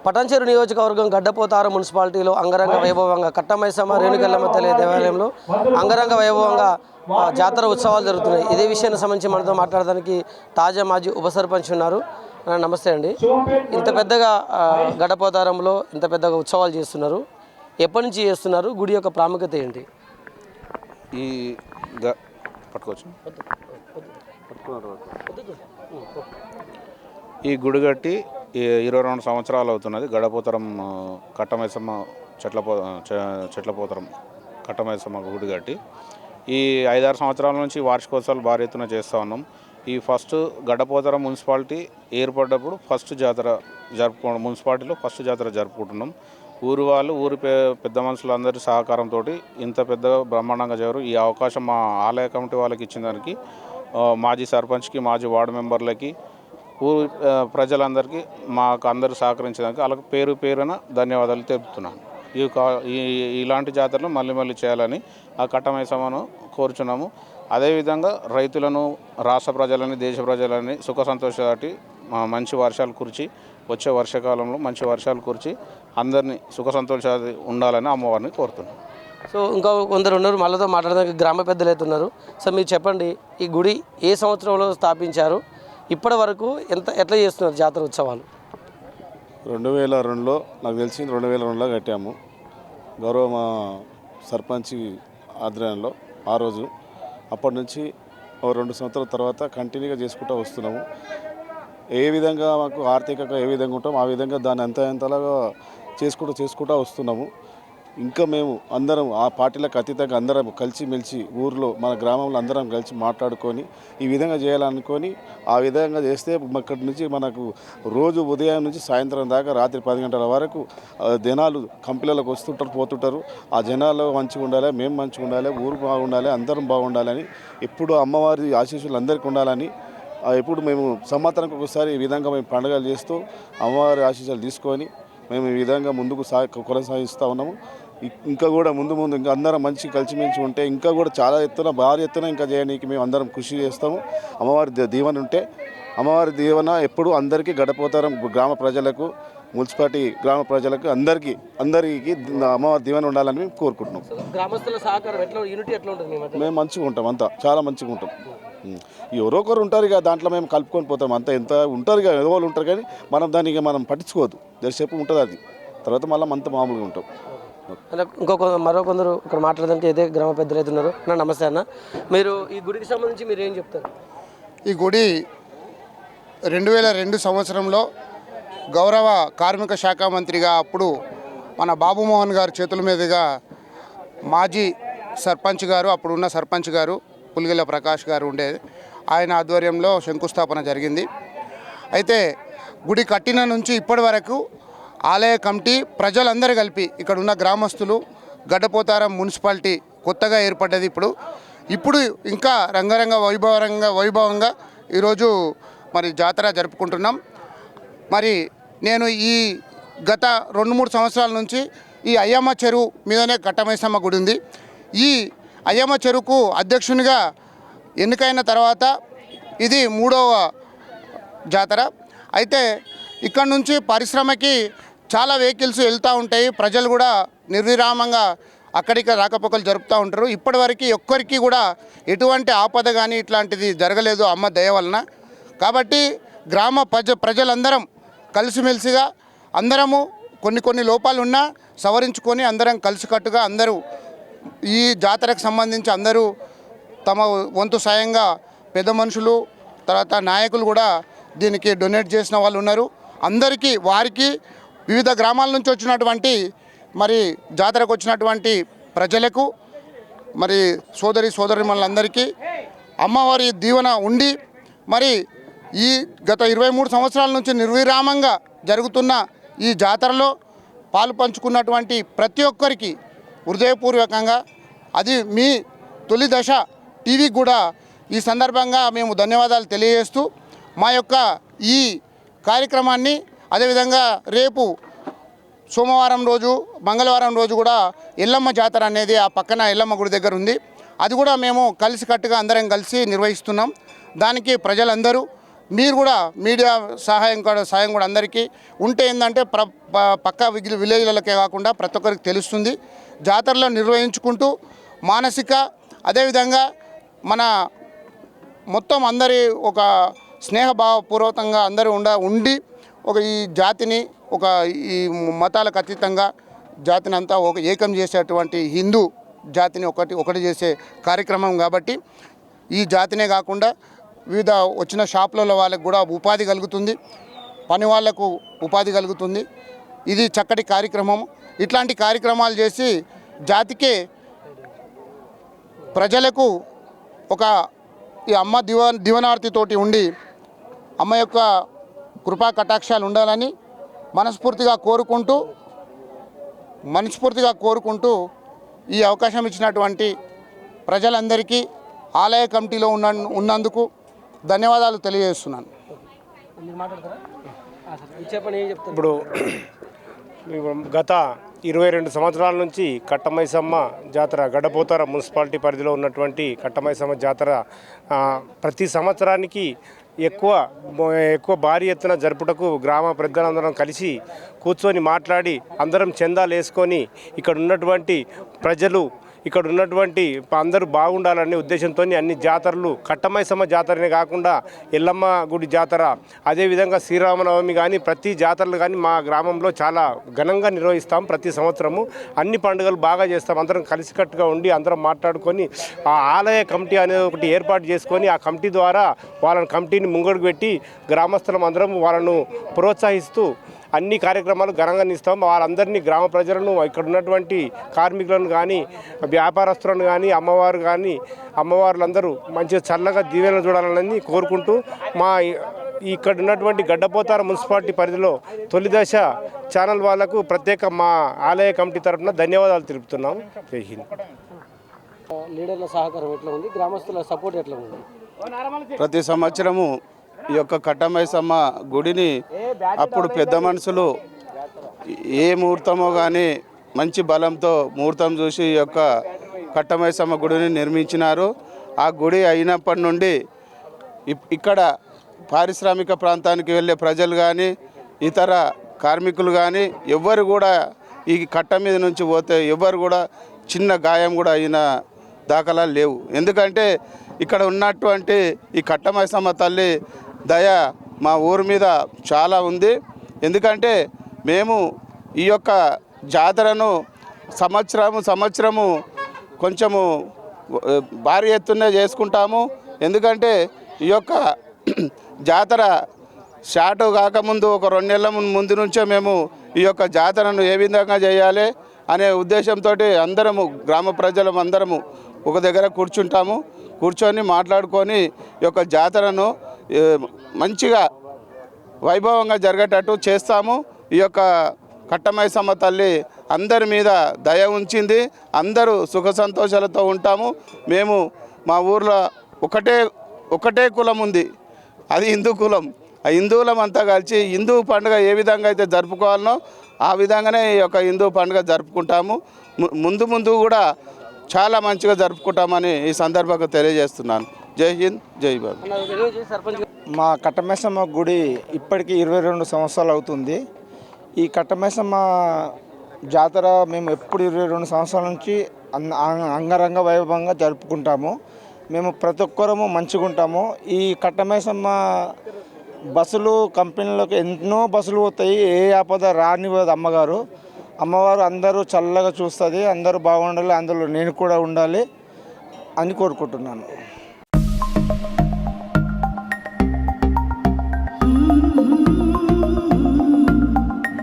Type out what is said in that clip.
పటాన్చెరు నియోజకవర్గం గడ్డపోతారం మున్సిపాలిటీలో అంగరంగ వైభవంగా కట్టమైసమ్మ రేణుకెల్లమ్మ తల్లి దేవాలయంలో అంగరంగ వైభవంగా జాతర ఉత్సవాలు జరుగుతున్నాయి. ఇదే విషయానికి సంబంధించి మనతో మాట్లాడడానికి తాజా మాజీ ఉప సర్పంచ్ ఉన్నారు. నమస్తే అండి. ఇంత పెద్దగా గడ్డపోతారంలో ఇంత పెద్దగా ఉత్సవాలు చేస్తున్నారు, ఎప్పటి నుంచి చేస్తున్నారు? గుడి యొక్క ప్రాముఖ్యత ఏంటి? ఈ ఈ గుడి కట్టి 22 సంవత్సరాలు అవుతున్నది. గడపోతరం కట్టమైసమ్మ చెట్లపోతరం కట్టమైసమ్మ గుడి కట్టి ఈ 5-6 సంవత్సరాల నుంచి వార్షికోత్సవాలు భారీ ఎత్తున చేస్తూ ఉన్నాం. ఈ ఫస్ట్ గడ్డపోతరం మున్సిపాలిటీ ఏర్పడ్డప్పుడు ఫస్ట్ జాతర జరుపుకోవడం, మున్సిపాలిటీలో ఫస్ట్ జాతర జరుపుకుంటున్నాం. ఊరు వాళ్ళు పెద్ద మనుషులందరి సహకారంతో ఇంత పెద్దగా బ్రహ్మాండంగా జరుగు ఈ అవకాశం మా ఆలయ కమిటీ వాళ్ళకి ఇచ్చిన దానికి మాజీ సర్పంచ్కి, మాజీ వార్డు మెంబర్లకి, ఊరు ప్రజలందరికీ మాకు అందరూ సహకరించడానికి వాళ్ళకి పేరు పేరున ధన్యవాదాలు తెలుపుతున్నాను. ఇలాంటి జాతరలు మళ్ళీ చేయాలని ఆ కట్టమైసమ్మను కోరుచున్నాము. అదేవిధంగా రైతులను, రాష్ట్ర ప్రజలని, దేశ ప్రజలని సుఖ సంతోషాటి మంచి వర్షాలు కురిచి వచ్చే వర్షాకాలంలో మంచి వర్షాలు కురిచి అందరినీ సుఖ సంతోషాలు ఉండాలని అమ్మవారిని కోరుతున్నాం. సో ఇంకా కొందరు ఉన్నారు, మనతో మాట్లాడడానికి గ్రామ పెద్దలు అయితే ఉన్నారు. సో మీరు చెప్పండి, ఈ గుడి ఏ సంవత్సరంలో స్థాపించారు? ఇప్పటి వరకు ఎట్లా చేస్తున్నారు జాతర ఉత్సవాలు? 2002లో నాకు తెలిసి 2002లో కట్టాము. గౌరవ మా సర్పంచ్ ఆధ్వర్యంలో ఆ రోజు. అప్పటి నుంచి 2 సంవత్సరాల తర్వాత కంటిన్యూగా చేసుకుంటూ వస్తున్నాము. ఏ విధంగా మాకు ఆర్థికంగా ఏ విధంగా ఉంటాం ఆ విధంగా దాన్ని ఎంతలాగా చేసుకుంటూ వస్తున్నాము. ఇంకా మేము అందరం ఆ పార్టీలకు అతీతంగా అందరం కలిసిమెలిసి ఊరిలో మన గ్రామంలో అందరం కలిసి మాట్లాడుకొని ఈ విధంగా చేయాలనుకొని ఆ విధంగా చేస్తే అక్కడి నుంచి మనకు రోజు ఉదయం నుంచి సాయంత్రం దాకా రాత్రి 10 గంటల వరకు జనాలు కంపెనీలకు వస్తుంటారు, పోతుంటారు. ఆ జనాలు మంచిగా ఉండాలి, మేము మంచిగా ఉండాలి, ఊరు బాగుండాలి, అందరం బాగుండాలని, ఎప్పుడు అమ్మవారి ఆశీస్సులు అందరికీ ఉండాలని ఎప్పుడు మేము సంవత్సరానికి ఒకసారి ఈ విధంగా మేము పండుగలు చేస్తూ అమ్మవారి ఆశీస్సులు తీసుకొని మేము ఈ విధంగా ముందుకు కొనసాగిస్తూ ఉన్నాము. ఇంకా కూడా ముందు ఇంకా అందరం మంచి కలిసిమెలిసి ఉంటే ఇంకా కూడా చాలా ఎత్తున భారీ ఎత్తున ఇంకా చేయడానికి మేము అందరం కృషి చేస్తాము. అమ్మవారి దీవెన ఉంటే అమ్మవారి దీవెన ఎప్పుడు అందరికీ గడపోతారం గ్రామ ప్రజలకు, మున్సిపాలిటీ గ్రామ ప్రజలకు అందరికీ అమ్మవారి దీవెన ఉండాలని మేము కోరుకుంటున్నాం. గ్రామస్తుల సహకారం ఎట్లా, యూనిటీ ఎట్లా ఉంటుంది? మేము మంచిగా ఉంటాం, అంతా చాలా మంచిగా ఉంటాం. ఎవరొకరు ఉంటారు ఇక దాంట్లో మేము కలుపుకొని పోతాం. అంతా ఎంత ఉంటారు ఇక, ఎవరు ఉంటారు కానీ మనం దాన్ని ఇక మనం పట్టించుకోవద్దు. దర్శేపు ఉంటుంది అది, తర్వాత మళ్ళీ అంత మామూలుగా ఉంటాం. మరో కొందరు ఇక్కడ మాట్లాడడానికి అయితే గ్రామ పెద్దలు అయితే ఉన్నారు. నమస్తే అన్న, మీరు ఈ గుడికి సంబంధించి మీరు ఏం చెప్తారు? ఈ గుడి 2002 సంవత్సరంలో గౌరవ కార్మిక శాఖ మంత్రిగా అప్పుడు మన బాబుమోహన్ గారు చేతుల మీదుగా మాజీ సర్పంచ్ గారు, అప్పుడున్న సర్పంచ్ గారు పులిగెల ప్రకాష్ గారు ఉండేది, ఆయన ఆధ్వర్యంలో శంకుస్థాపన జరిగింది. అయితే గుడి కట్టిన నుంచి ఇప్పటి వరకు ఆలయ కమిటీ ప్రజలందరూ కలిపి ఇక్కడ ఉన్న గ్రామస్తులు, గడ్డపోతారం మున్సిపాలిటీ కొత్తగా ఏర్పడ్డది ఇప్పుడు ఇంకా రంగరంగ వైభవంగా ఈరోజు మరి జాతర జరుపుకుంటున్నాం. మరి నేను ఈ గత 2-3 సంవత్సరాల నుంచి ఈ అయ్యమ్మ చెరువు మీదనే కట్టమైసమ్మ గుడి ఉంది. ఈ అయ్యమ్మ చెరువుకు అధ్యక్షునిగా ఎన్నికైన తర్వాత ఇది 3వ జాతర. అయితే ఇక్కడ నుంచి పరిశ్రమకి చాలా వెహికల్స్ వెళ్తూ ఉంటాయి, ప్రజలు కూడా నిర్విరామంగా అక్కడికి రాకపోకలు జరుపుతూ ఉంటారు. ఇప్పటివరకు ఒక్కరికి కూడా ఎటువంటి ఆపద కానీ ఇట్లాంటిది జరగలేదు అమ్మ దయ వలన. కాబట్టి గ్రామ ప్రజలందరం కలిసిమెలిసిగా అందరము కొన్ని లోపాలు ఉన్నా సవరించుకొని అందరం కలిసికట్టుగా అందరూ ఈ జాతరకు సంబంధించి అందరూ తమ వంతు సాయంగా పెద్ద మనుషులు, తర్వాత నాయకులు కూడా దీనికి డొనేట్ చేసిన వాళ్ళు ఉన్నారు. అందరికీ వారికి వివిధ గ్రామాల నుంచి వచ్చినటువంటి మరి జాతరకు వచ్చినటువంటి ప్రజలకు, మరి సోదరిమణులందరికీ అమ్మవారి దీవెన ఉండి మరి ఈ గత 23 సంవత్సరాల నుంచి నిర్విరామంగా జరుగుతున్న ఈ జాతరలో పాలు పంచుకున్నటువంటి ప్రతి ఒక్కరికి హృదయపూర్వకంగా, అది మీ తొలి దశ టీవీకి కూడా ఈ సందర్భంగా మేము ధన్యవాదాలు తెలియజేస్తూ మా యొక్క ఈ కార్యక్రమాన్ని, అదేవిధంగా రేపు సోమవారం రోజు, మంగళవారం రోజు కూడా ఎల్లమ్మ జాతర అనేది ఆ పక్కన ఎల్లమ్మ గుడి దగ్గర ఉంది. అది కూడా మేము కలిసికట్టుగా అందరం కలిసి నిర్వహిస్తున్నాం. దానికి ప్రజలందరూ మీరు కూడా మీడియా సాయం కూడా అందరికీ ఉంటే ఏంటంటే పక్క విలేజ్లకే కాకుండా ప్రతి ఒక్కరికి తెలుస్తుంది. జాతరలో నిర్వహించుకుంటూ మానసిక అదేవిధంగా మన మొత్తం అందరి ఒక స్నేహభావపూర్వకంగా అందరూ ఉండి ఒక ఈ జాతిని ఒక ఈ మతాలకు అతీతంగా జాతిని అంతా ఒక ఏకం చేసేటువంటి హిందూ జాతిని ఒకటి చేసే కార్యక్రమం కాబట్టి ఈ జాతినే కాకుండా వివిధ వచ్చిన షాపులలో వాళ్ళకు కూడా ఉపాధి కలుగుతుంది, పని వాళ్లకు ఉపాధి కలుగుతుంది. ఇది చక్కటి కార్యక్రమం. ఇట్లాంటి కార్యక్రమాలు చేసి జాతికే ప్రజలకు ఒక ఈ అమ్మ దివనార్తితోటి ఉండి అమ్మ యొక్క కృపా కటాక్షాలు ఉండాలని మనస్ఫూర్తిగా కోరుకుంటూ ఈ అవకాశం ఇచ్చినటువంటి ప్రజలందరికీ ఆలయ కమిటీలో ఉన్నందుకు ధన్యవాదాలు తెలియజేస్తున్నాను. ఇప్పుడు గత 22 సంవత్సరాల నుంచి కట్టమైసమ్మ జాతర గడ్డపోతార మున్సిపాలిటీ పరిధిలో ఉన్నటువంటి కట్టమైసమ్మ జాతర ప్రతి సంవత్సరానికి ఎక్కువ భారీ ఎత్తున జరుపుటకు గ్రామ పెద్దలందరం కలిసి కూర్చొని మాట్లాడి అందరం చందాలు వేసుకొని ఇక్కడ ఉన్నటువంటి ప్రజలు ఇక్కడ ఉన్నటువంటి అందరూ బాగుండాలనే ఉద్దేశంతో అన్ని జాతరలు కట్టమైసమ్మ జాతరనే కాకుండా ఎల్లమ్మ గుడి జాతర అదేవిధంగా శ్రీరామనవమి కానీ ప్రతి జాతరలు కానీ మా గ్రామంలో చాలా ఘనంగా నిర్వహిస్తాం. ప్రతి సంవత్సరము అన్ని పండుగలు బాగా చేస్తాం. అందరం కలిసికట్టుగా ఉండి అందరం మాట్లాడుకొని ఆ ఆలయ కమిటీ అనేది ఒకటి ఏర్పాటు చేసుకొని ఆ కమిటీ ద్వారా వాళ్ళని కమిటీని ముంగడుకు పెట్టి గ్రామస్తులం అందరం వాళ్ళను ప్రోత్సహిస్తూ అన్ని కార్యక్రమాలు ఘనంగా ఇస్తాం. వాళ్ళందరినీ గ్రామ ప్రజలను ఇక్కడ ఉన్నటువంటి కార్మికులను కానీ వ్యాపారస్తులను కానీ అమ్మవారులందరూ మంచిగా చల్లగా దీవెనలు చూడాలని కోరుకుంటూ ఇక్కడ ఉన్నటువంటి గడ్డపోతార మున్సిపాలిటీ పరిధిలో తొలి దశ ఛానల్ వాళ్లకు ప్రత్యేక మా ఆలయ కమిటీ తరఫున ధన్యవాదాలు తెలుపుతున్నాం. జై హింద్. లీడర్ల సహకారం ఎట్లా ఉంది, గ్రామస్తుల సపోర్ట్ ఎట్లా ఉంది? ప్రతి సంవత్సరము ఈ యొక్క కట్టమైసమ్మ గుడిని అప్పుడు పెద్ద మనుషులు ఏ ముహూర్తమో కానీ మంచి బలంతో ముహూర్తం చూసి ఈ యొక్క కట్టమైసమ్మ గుడిని నిర్మించినారు. ఆ గుడి అయినప్పటి నుండి ఇక్కడ పారిశ్రామిక ప్రాంతానికి వెళ్ళే ప్రజలు కానీ ఇతర కార్మికులు కానీ ఎవ్వరు కూడా ఈ కట్ట మీద నుంచి పోతే ఎవ్వరు కూడా చిన్న గాయం కూడా అయిన దాఖలాలు లేవు. ఎందుకంటే ఇక్కడ ఉన్నటువంటి ఈ కట్టమైసమ్మ తల్లి దయ మా ఊరి మీద చాలా ఉంది. ఎందుకంటే మేము ఈ యొక్క జాతరను సంవత్సరము కొంచెము భారీ ఎత్తునే చేసుకుంటాము. ఎందుకంటే ఈ యొక్క జాతర స్టార్ట్ కాకముందు ఒక 2 నెలల ముందు నుంచే మేము ఈ యొక్క జాతరను ఏ విధంగా చేయాలి అనే ఉద్దేశంతో అందరము గ్రామ ప్రజలం అందరము ఒక దగ్గర కూర్చొని మాట్లాడుకొని ఈ యొక్క జాతరను మంచిగా వైభవంగా జరిగేటట్టు చేస్తాము. ఈ యొక్క కట్టమైసమ్మ తల్లి అందరి మీద దయ ఉంచింది. అందరూ సుఖ సంతోషాలతో ఉంటాము. మేము మా ఊర్లో ఒకటే కులం ఉంది, అది హిందూ కులం. ఆ హిందువులం అంతా కలిసి హిందూ పండుగ ఏ విధంగా అయితే జరుపుకోవాలనో ఆ విధంగానే ఈ యొక్క హిందూ పండుగ జరుపుకుంటాము. ముందు కూడా చాలా మంచిగా జరుపుకుంటామని ఈ సందర్భంగా తెలియజేస్తున్నాను. జై హింద్, జై భారత్. మా కట్టమైసమ్మ గుడి ఇప్పటికీ 22 సంవత్సరాలు అవుతుంది. ఈ కట్టమైసమ్మ జాతర మేము ఎప్పుడు 22 సంవత్సరాల నుంచి అంగరంగ వైభవంగా జరుపుకుంటాము. మేము ప్రతి ఒక్కరము మంచిగా ఉంటాము. ఈ కట్టమైసమ్మ బస్సులు కంపెనీలకు ఎన్నో బస్సులు పోతాయి, ఏ ఆపద రానివ్వదు అమ్మవారు అందరూ చల్లగా చూస్తుంది. అందరూ బాగుండాలి, అందులో నేను కూడా ఉండాలి అని కోరుకుంటున్నాను.